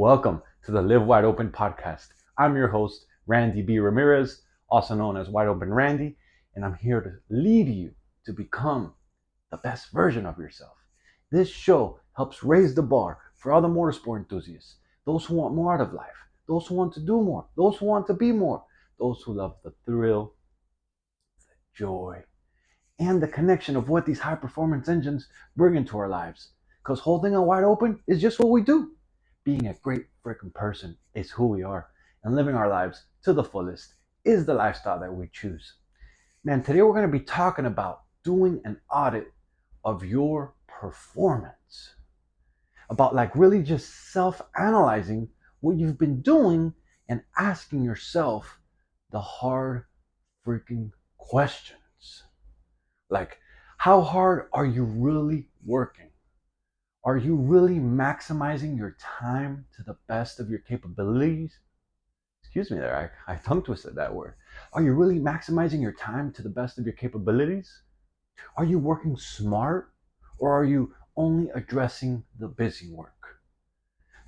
Welcome to the Live Wide Open podcast. I'm your host, Randy B. Ramirez, also known as Wide Open Randy, and I'm here to lead you to become the best version of yourself. This show helps raise the bar for other motorsport enthusiasts, those who want more out of life, those who want to do more, those who want to be more, those who love the thrill, joy, and the connection of what these high performance engines bring into our lives. Because holding it wide open is just what we do. Being a great freaking person is who we are, and living our lives to the fullest is the lifestyle that we choose. Man, today we're going to be talking about doing an audit of your performance, about like really just self-analyzing what you've been doing and asking yourself the hard freaking questions. Like, how hard are you really working? Are you really maximizing your time to the best of your capabilities? Excuse me there, I tongue twisted that word. Are you really maximizing your time to the best of your capabilities? Are you working smart, or are you only addressing the busy work?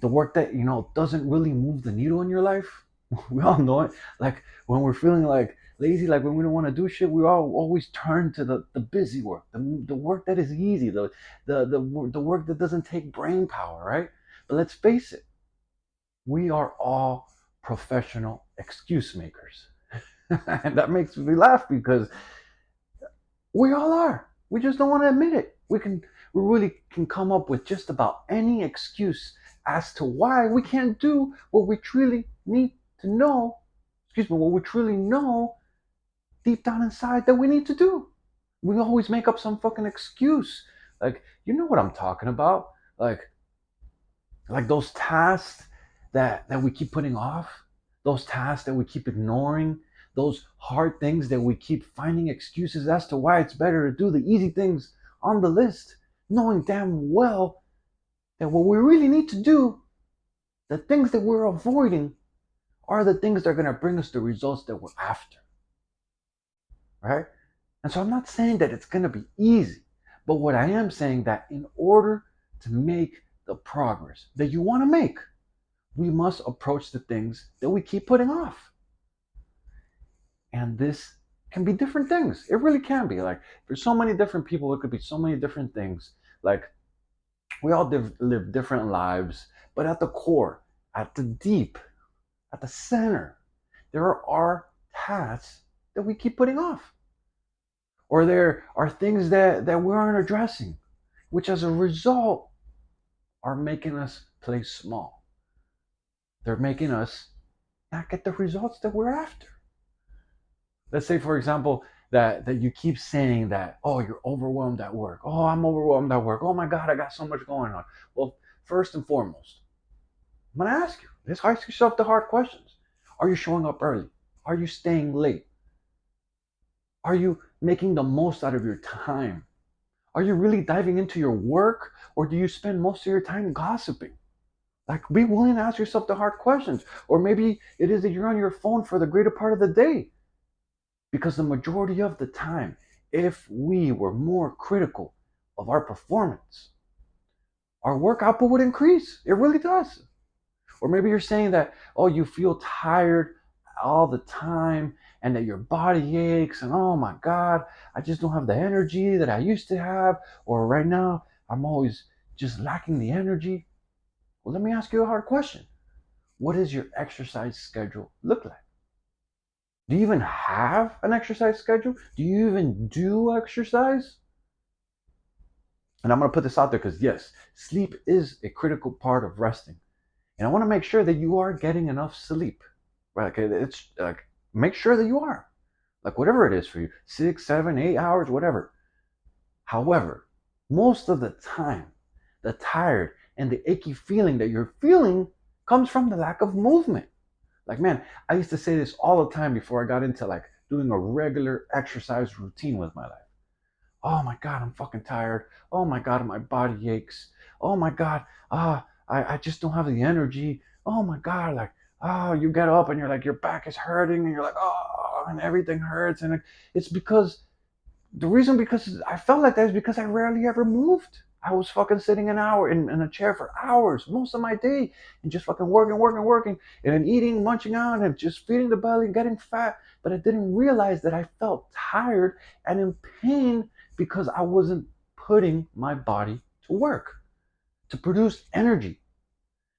The work that, doesn't really move the needle in your life? We all know it. Like when we're feeling like lazy, like when we don't want to do shit, we all always turn to the busy work, the work that is easy, the work that doesn't take brain power, right? But let's face it, we are all professional excuse makers. And that makes me laugh because we all are. We just don't want to admit it. We really can come up with just about any excuse as to why we can't do what we truly need to know, what we truly know deep down inside that we need to do. We always make up some fucking excuse. Like, you know what I'm talking about? Like those tasks that we keep putting off, those tasks that we keep ignoring, those hard things that we keep finding excuses as to why it's better to do the easy things on the list, knowing damn well that what we really need to do, the things that we're avoiding, are the things that are going to bring us the results that we're after. Right? And so I'm not saying that it's going to be easy, but what I am saying that in order to make the progress that you want to make, we must approach the things that we keep putting off. And this can be different things. It really can be. Like, for so many different people, it could be so many different things. Like, we all live different lives, but at the core, at the deep, at the center, there are tasks that we keep putting off. Or there are things that we aren't addressing, which as a result are making us play small. They're making us not get the results that we're after. Let's say, for example, that you keep saying that, oh, you're overwhelmed at work. Oh, I'm overwhelmed at work. Oh my God, I got so much going on. Well, first and foremost, I'm going to ask you, just ask yourself the hard questions. Are you showing up early? Are you staying late? Are you making the most out of your time? Are you really diving into your work, or do you spend most of your time gossiping? Like, be willing to ask yourself the hard questions. Or maybe it is that you're on your phone for the greater part of the day. Because the majority of the time, if we were more critical of our performance, our work output would increase. It really does. Or maybe you're saying that, oh, you feel tired all the time and that your body aches and oh my God, I just don't have the energy that I used to have. Or right now, I'm always just lacking the energy. Well, let me ask you a hard question. What does your exercise schedule look like? Do you even have an exercise schedule? Do you even do exercise? And I'm going to put this out there because yes, sleep is a critical part of resting. And I want to make sure that you are getting enough sleep. Right? It's like, make sure that you are. Like, whatever it is for you, 6, 7, 8 hours, whatever. However, most of the time, the tired and the achy feeling that you're feeling comes from the lack of movement. Like, man, I used to say this all the time before I got into like doing a regular exercise routine with my life. Oh my God, I'm fucking tired. Oh my God, my body aches. Oh my God, I just don't have the energy. Oh my God, like, you get up and you're like, your back is hurting and you're like, oh, and everything hurts. And it's because I felt like that is because I rarely ever moved. I was fucking sitting an hour in a chair for hours, most of my day, and just fucking working, and then eating, munching out, and just feeding the belly and getting fat. But I didn't realize that I felt tired and in pain because I wasn't putting my body to work, to produce energy.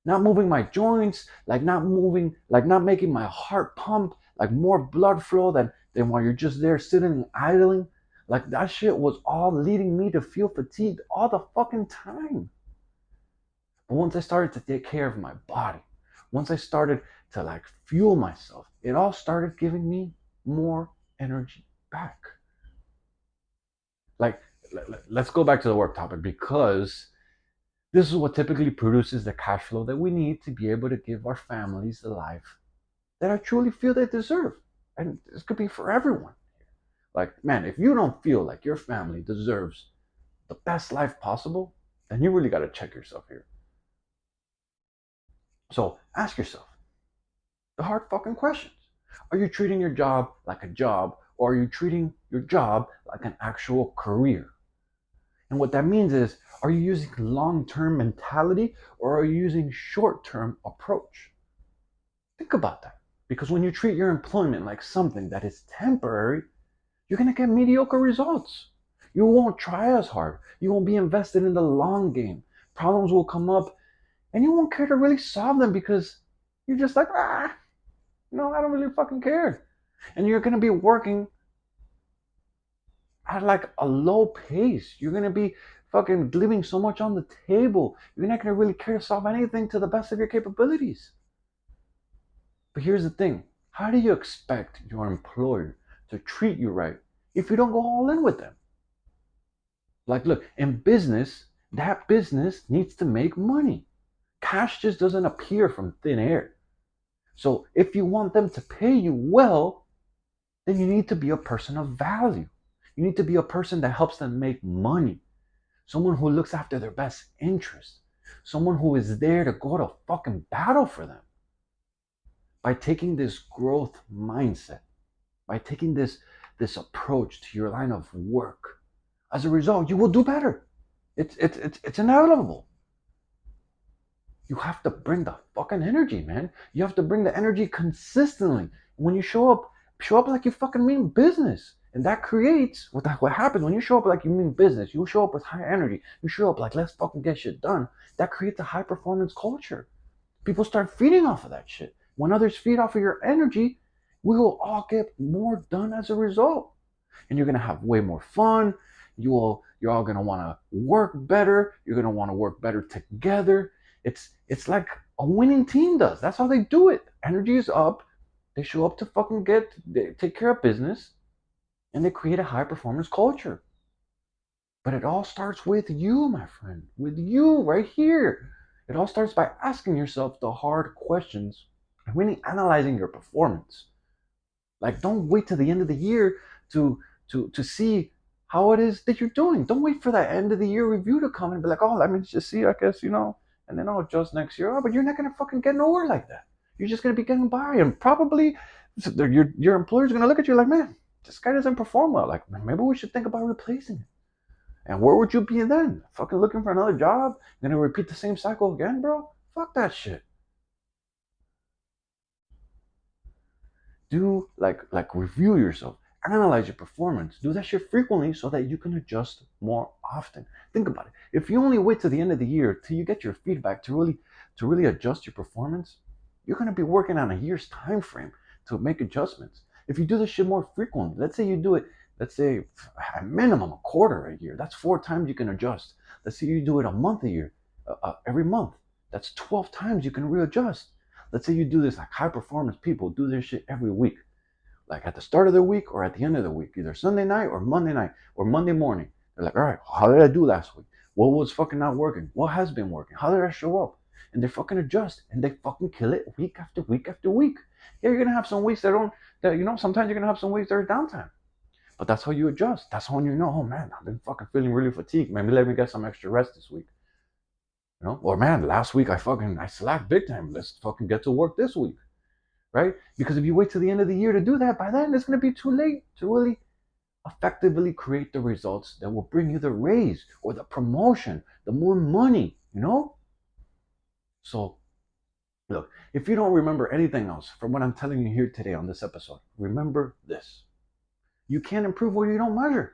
Not moving my joints, like not making my heart pump, like more blood flow than while you're just there sitting and idling. Like that shit was all leading me to feel fatigued all the fucking time. But once I started to take care of my body, once I started to like fuel myself, it all started giving me more energy back. Like, let's go back to the work topic, because this is what typically produces the cash flow that we need to be able to give our families the life that I truly feel they deserve. And this could be for everyone. Like, man, if you don't feel like your family deserves the best life possible, then you really got to check yourself here. So ask yourself the hard fucking questions. Are you treating your job like a job, or are you treating your job like an actual career? And what that means is, are you using long-term mentality, or are you using short-term approach? Think about that. Because when you treat your employment like something that is temporary, you're going to get mediocre results. You won't try as hard. You won't be invested in the long game. Problems will come up and you won't care to really solve them because you're just like, no, I don't really fucking care. And you're going to be working at like a low pace. You're going to be fucking leaving so much on the table. You're not going to really care to solve anything to the best of your capabilities. But here's the thing. How do you expect your employer to treat you right if you don't go all in with them? Like, look, in business, that business needs to make money. Cash just doesn't appear from thin air. So if you want them to pay you well, then you need to be a person of value. You need to be a person that helps them make money. Someone who looks after their best interests. Someone who is there to go to fucking battle for them. By taking this growth mindset, by taking this approach to your line of work, as a result, you will do better. It's inevitable. You have to bring the fucking energy, man. You have to bring the energy consistently. When you show up like you fucking mean business. And that creates what happens when you show up like you mean business. You show up with high energy. You show up like, let's fucking get shit done. That creates a high performance culture. People start feeding off of that shit. When others feed off of your energy, we will all get more done as a result. And you're gonna have way more fun. You're all gonna wanna work better. You're gonna wanna work better together. It's like a winning team does. That's how they do it. Energy is up. They show up to fucking take care of business, and they create a high performance culture. But it all starts with you, my friend, with you right here. It all starts by asking yourself the hard questions and really analyzing your performance. Like, don't wait till the end of the year to see how it is that you're doing. Don't wait for that end of the year review to come and be like, oh, let me just see, I guess, and then I'll adjust next year. Oh, but you're not gonna fucking get nowhere like that. You're just gonna be getting by, and probably your employer's gonna look at you like, man, this guy doesn't perform well. Like, maybe we should think about replacing it. And where would you be then? Fucking looking for another job? Gonna repeat the same cycle again, bro? Fuck that shit. Do like review yourself, analyze your performance, do that shit frequently so that you can adjust more often. Think about it. If you only wait till the end of the year till you get your feedback to really adjust your performance, you're going to be working on a year's time frame to make adjustments. If you do this shit more frequently, let's say you do it, let's say a minimum a quarter a year, that's 4 times you can adjust. Let's say you do it a month a year, every month, that's 12 times you can readjust. Let's say you do this, like high performance people do this shit every week, like at the start of the week or at the end of the week, either Sunday night or Monday morning. They're like, all right, how did I do last week? What was fucking not working? What has been working? How did I show up? And they fucking adjust and they fucking kill it week after week after week. Yeah, you're gonna have some weeks sometimes you're gonna have some weeks that are downtime. But that's how you adjust. That's when you know, oh man, I've been fucking feeling really fatigued. Maybe let me get some extra rest this week. Or man, last week I slacked big time. Let's fucking get to work this week, right? Because if you wait till the end of the year to do that, by then it's gonna be too late to really effectively create the results that will bring you the raise or the promotion, the more money, So, look, if you don't remember anything else from what I'm telling you here today on this episode, remember this. You can't improve what you don't measure.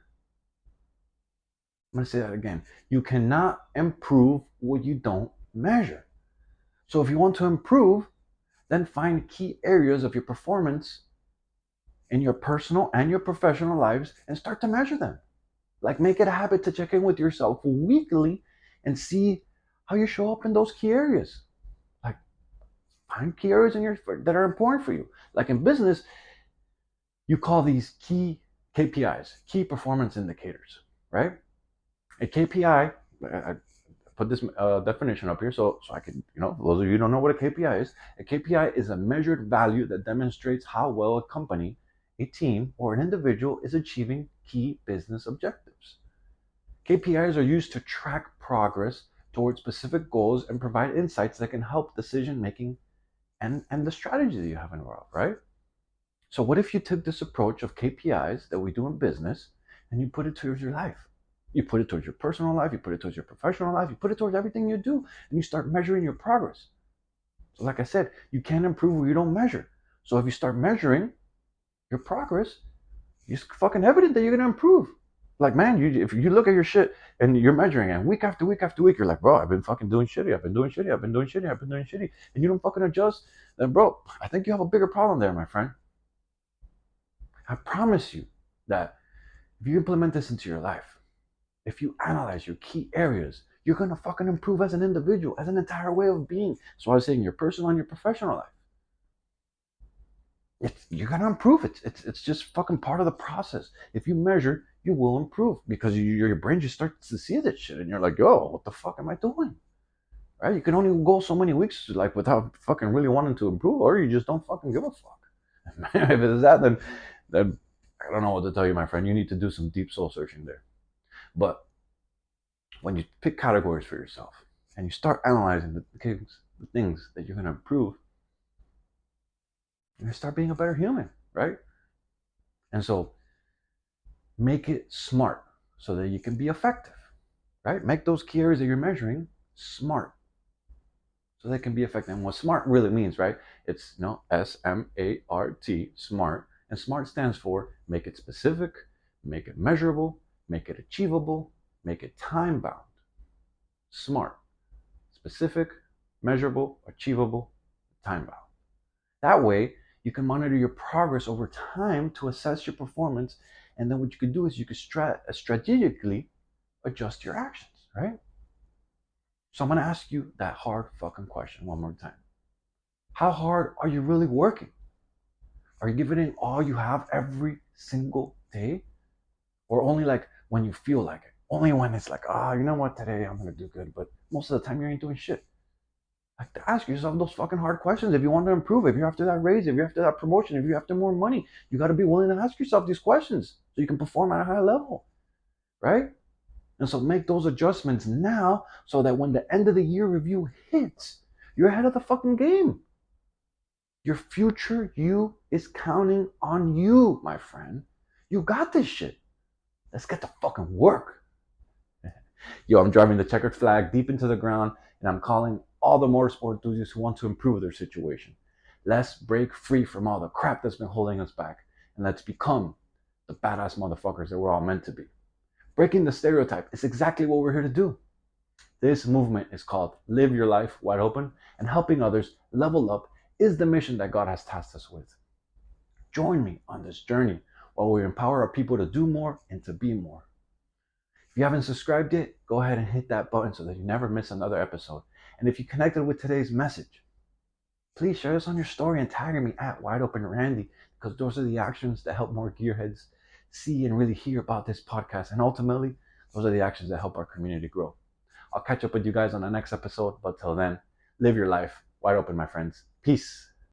I'm going to say that again. You cannot improve what you don't measure. So, if you want to improve, then find key areas of your performance in your personal and your professional lives and start to measure them. Like, make it a habit to check in with yourself weekly and see how you show up in those key areas. Like, find key areas that are important for you. Like in business, you call these key KPIs, key performance indicators, right? A KPI, I put this definition up here so I can, those of you who don't know what a KPI is, a KPI is a measured value that demonstrates how well a company, a team, or an individual is achieving key business objectives. KPIs are used to track progress towards specific goals and provide insights that can help decision making and the strategy that you have involved, right? So what if you took this approach of KPIs that we do in business and you put it towards your life? You put it towards your personal life, you put it towards your professional life, you put it towards everything you do, and you start measuring your progress. So like I said, you can't improve what you don't measure. So if you start measuring your progress, it's fucking evident that you're gonna improve. Like, man, if you look at your shit and you're measuring it week after week after week, you're like, bro, I've been fucking doing shitty, I've been doing shitty, I've been doing shitty, I've been doing shitty, and you don't fucking adjust, then bro, I think you have a bigger problem there, my friend. I promise you that if you implement this into your life, if you analyze your key areas, you're gonna fucking improve as an individual, as an entire way of being. So I was saying your personal and your professional life. You're gonna improve it. It's just fucking part of the process. If you measure, you will improve because your brain just starts to see that shit, and you're like, yo, what the fuck am I doing? Right? You can only go so many weeks like without fucking really wanting to improve, or you just don't fucking give a fuck. If it's that, then I don't know what to tell you, my friend. You need to do some deep soul searching there. But when you pick categories for yourself and you start analyzing the things that you're gonna improve, you're gonna start being a better human, right? And so make it smart so that you can be effective, right? Make those key areas that you're measuring smart so they can be effective. And what smart really means, right? It's SMART, smart. And SMART stands for make it specific, make it measurable, make it achievable, make it time bound. SMART, specific, measurable, achievable, time bound. That way, you can monitor your progress over time to assess your performance. And then what you could do is you could strategically adjust your actions, right? So I'm going to ask you that hard fucking question one more time. How hard are you really working? Are you giving it all you have every single day? Or only like when you feel like it? Only when it's like, you know what, today I'm going to do good. But most of the time you ain't doing shit. Like, to ask yourself those fucking hard questions. If you want to improve, if you're after that raise, if you're after that promotion, if you're after more money, you got to be willing to ask yourself these questions so you can perform at a high level, right? And so make those adjustments now so that when the end of the year review hits, you're ahead of the fucking game. Your future you is counting on you, my friend. You got this shit. Let's get to fucking work. Yo, I'm driving the checkered flag deep into the ground, and I'm calling all the motorsport enthusiasts who want to improve their situation. Let's break free from all the crap that's been holding us back, and let's become the badass motherfuckers that we're all meant to be. Breaking the stereotype is exactly what we're here to do. This movement is called Live Your Life Wide Open, and helping others level up is the mission that God has tasked us with. Join me on this journey while we empower our people to do more and to be more. If you haven't subscribed yet, go ahead and hit that button so that you never miss another episode. And if you connected with today's message, please share this on your story and tag me at Wide Open Randy, because those are the actions that help more gearheads see and really hear about this podcast. And ultimately, those are the actions that help our community grow. I'll catch up with you guys on the next episode. But till then, live your life wide open, my friends. Peace.